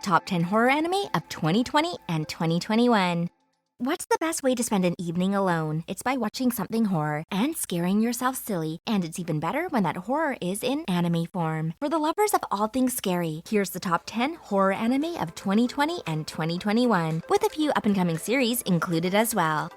Top 10 horror anime of 2020 and 2021. What's the best way to spend an evening alone? It's by watching something horror and scaring yourself silly, and it's even better when that horror is in anime form. For the lovers of all things scary, here's the top 10 horror anime of 2020 and 2021, with a few up-and-coming series included as well.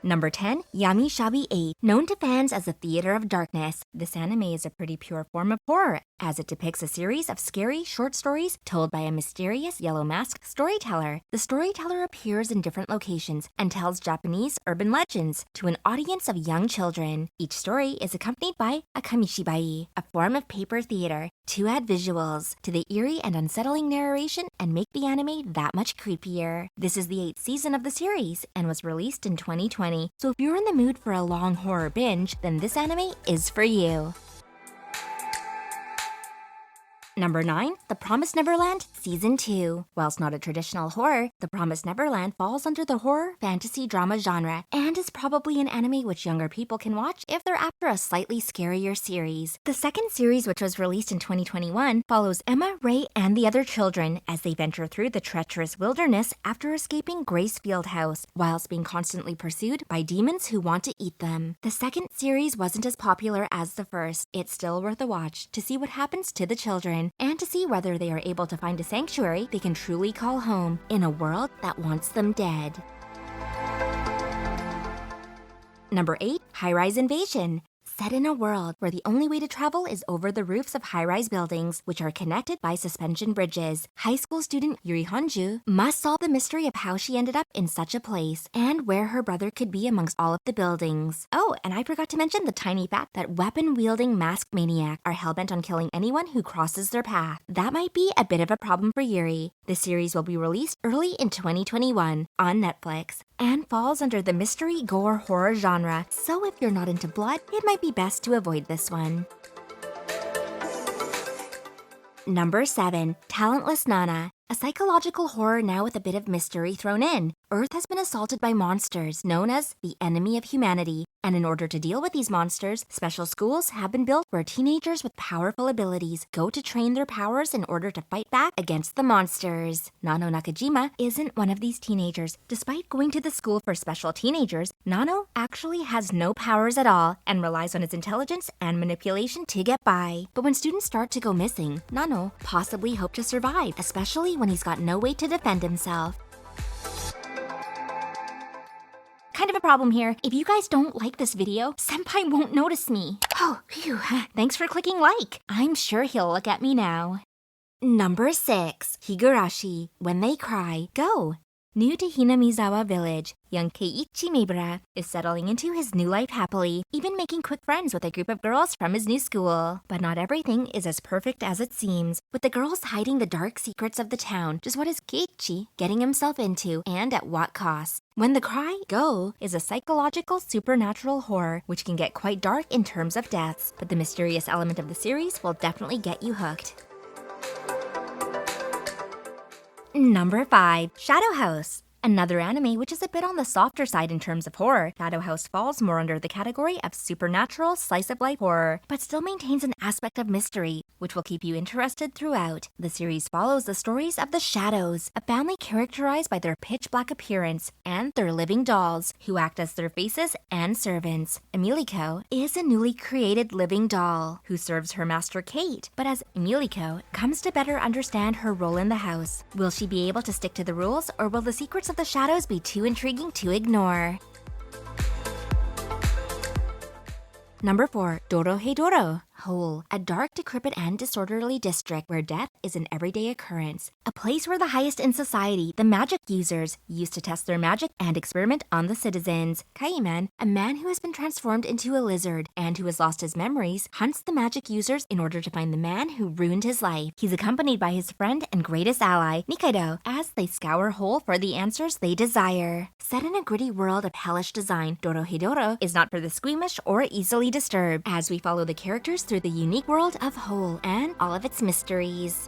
Number 10, Yami Shibai 8. Known to fans as the Theater of Darkness, this anime is a pretty pure form of horror, as it depicts a series of scary short stories told by a mysterious yellow-masked storyteller. The storyteller appears in different locations and tells Japanese urban legends to an audience of young children. Each story is accompanied by a Kamishibai, a form of paper theater, to add visuals to the eerie and unsettling narration and make the anime that much creepier. This is the 8th season of the series and was released in 2020, so if you're in the mood for a long horror binge, then this anime is for you. Number 9, The Promised Neverland Season 2. Whilst not a traditional horror, The Promised Neverland falls under the horror fantasy drama genre and is probably an anime which younger people can watch if they're after a slightly scarier series. The second series, which was released in 2021, follows Emma, Ray, and the other children as they venture through the treacherous wilderness after escaping Grace Field House, whilst being constantly pursued by demons who want to eat them. The second series wasn't as popular as the first. It's still worth a watch to see what happens to the children, and to see whether they are able to find a sanctuary they can truly call home in a world that wants them dead. Number 8, High-Rise Invasion. Set in a world where the only way to travel is over the roofs of high-rise buildings, which are connected by suspension bridges, high school student Yuri Honju must solve the mystery of how she ended up in such a place and where her brother could be amongst all of the buildings. Oh, and I forgot to mention the tiny fact that weapon-wielding masked maniacs are hellbent on killing anyone who crosses their path. That might be a bit of a problem for Yuri. The series will be released early in 2021 on Netflix and falls under the mystery gore horror genre, so if you're not into blood, it might be best to avoid this one. Number 7, Talentless Nana. A psychological horror now with a bit of mystery thrown in. Earth has been assaulted by monsters known as the enemy of humanity, and in order to deal with these monsters, special schools have been built where teenagers with powerful abilities go to train their powers in order to fight back against the monsters. Nano Nakajima isn't one of these teenagers. Despite going to the school for special teenagers, Nano actually has no powers at all and relies on his intelligence and manipulation to get by. But when students start to go missing, Nano possibly hopes to survive, especially when he's got no way to defend himself. Kind of a problem here. If you guys don't like this video, Senpai won't notice me. Oh, phew. Thanks for clicking like. I'm sure he'll look at me now. Number 6, Higurashi. When They Cry, Go. New to Hinamizawa Village, young Keiichi Mibura is settling into his new life happily, even making quick friends with a group of girls from his new school. But not everything is as perfect as it seems, with the girls hiding the dark secrets of the town. Just what is Keiichi getting himself into, and at what cost? When the Cry, Go is a psychological supernatural horror which can get quite dark in terms of deaths, but the mysterious element of the series will definitely get you hooked. Number 5, Shadow House. Another anime which is a bit on the softer side in terms of horror, Shadow House falls more under the category of supernatural slice-of-life horror, but still maintains an aspect of mystery, which will keep you interested throughout. The series follows the stories of the Shadows, a family characterized by their pitch-black appearance and their living dolls, who act as their faces and servants. Emiliko is a newly created living doll, who serves her master Kate, but as Emiliko comes to better understand her role in the house, will she be able to stick to the rules, or will the secrets of the Shadows be too intriguing to ignore? Number 4, Dorohedoro. Hole, a dark, decrepit, and disorderly district where death is an everyday occurrence. A place where the highest in society, the magic users, used to test their magic and experiment on the citizens. Kaiman, a man who has been transformed into a lizard and who has lost his memories, hunts the magic users in order to find the man who ruined his life. He's accompanied by his friend and greatest ally, Nikaido, as they scour Hole for the answers they desire. Set in a gritty world of hellish design, Dorohedoro is not for the squeamish or easily disturbed, as we follow the characters through the unique world of Hole and all of its mysteries.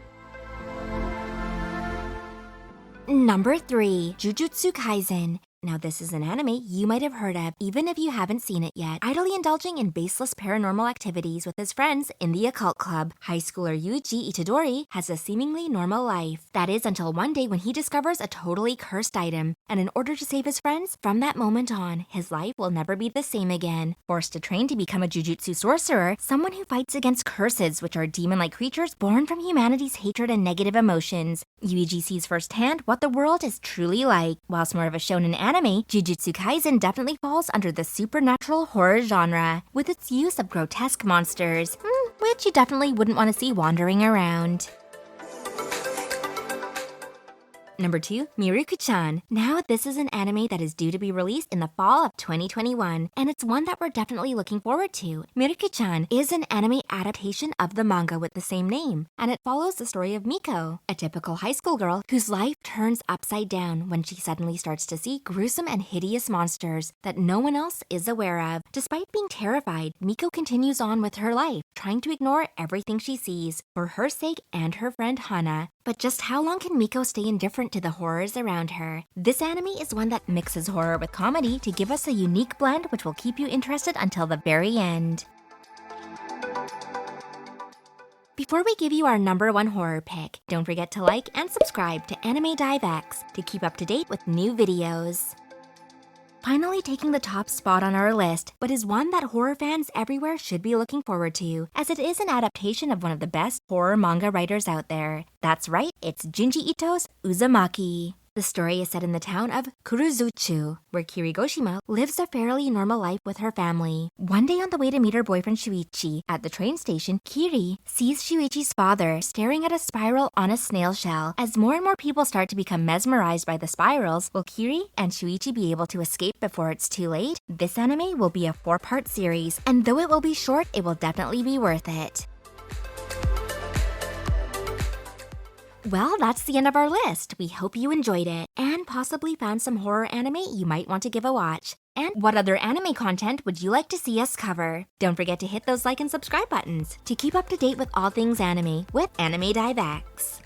Number 3, Jujutsu Kaisen. Now this is an anime you might have heard of even if you haven't seen it yet. Idly indulging in baseless paranormal activities with his friends in the occult club, high schooler Yuji Itadori has a seemingly normal life. That is until one day when he discovers a totally cursed item, and in order to save his friends, from that moment on, his life will never be the same again. Forced to train to become a jujutsu sorcerer, someone who fights against curses, which are demon-like creatures born from humanity's hatred and negative emotions, Yuji sees firsthand what the world is truly like. Whilst more of a shonen anime, Jujutsu Kaisen definitely falls under the supernatural horror genre, with its use of grotesque monsters, which you definitely wouldn't want to see wandering around. Number 2, Mieruko-Chan. Now, this is an anime that is due to be released in the fall of 2021, and it's one that we're definitely looking forward to. Mieruko-Chan is an anime adaptation of the manga with the same name, and it follows the story of Miko, a typical high school girl whose life turns upside down when she suddenly starts to see gruesome and hideous monsters that no one else is aware of. Despite being terrified, Miko continues on with her life, trying to ignore everything she sees, for her sake and her friend Hana. But just how long can Miko stay indifferent to the horrors around her? This anime is one that mixes horror with comedy to give us a unique blend which will keep you interested until the very end. Before we give you our number 1 horror pick, don't forget to like and subscribe to Anime Dive X to keep up to date with new videos. Finally taking the top spot on our list, but is one that horror fans everywhere should be looking forward to, as it is an adaptation of one of the best horror manga writers out there. That's right, it's Junji Ito's Uzumaki. The story is set in the town of Kuruzuchu, where Kirigoshima lives a fairly normal life with her family. One day on the way to meet her boyfriend Shuichi, at the train station, Kiri sees Shuichi's father staring at a spiral on a snail shell. As more and more people start to become mesmerized by the spirals, will Kiri and Shuichi be able to escape before it's too late? This anime will be a 4-part series, and though it will be short, it will definitely be worth it. Well, that's the end of our list. We hope you enjoyed it and possibly found some horror anime you might want to give a watch. And what other anime content would you like to see us cover? Don't forget to hit those like and subscribe buttons to keep up to date with all things anime with Anime Dive X.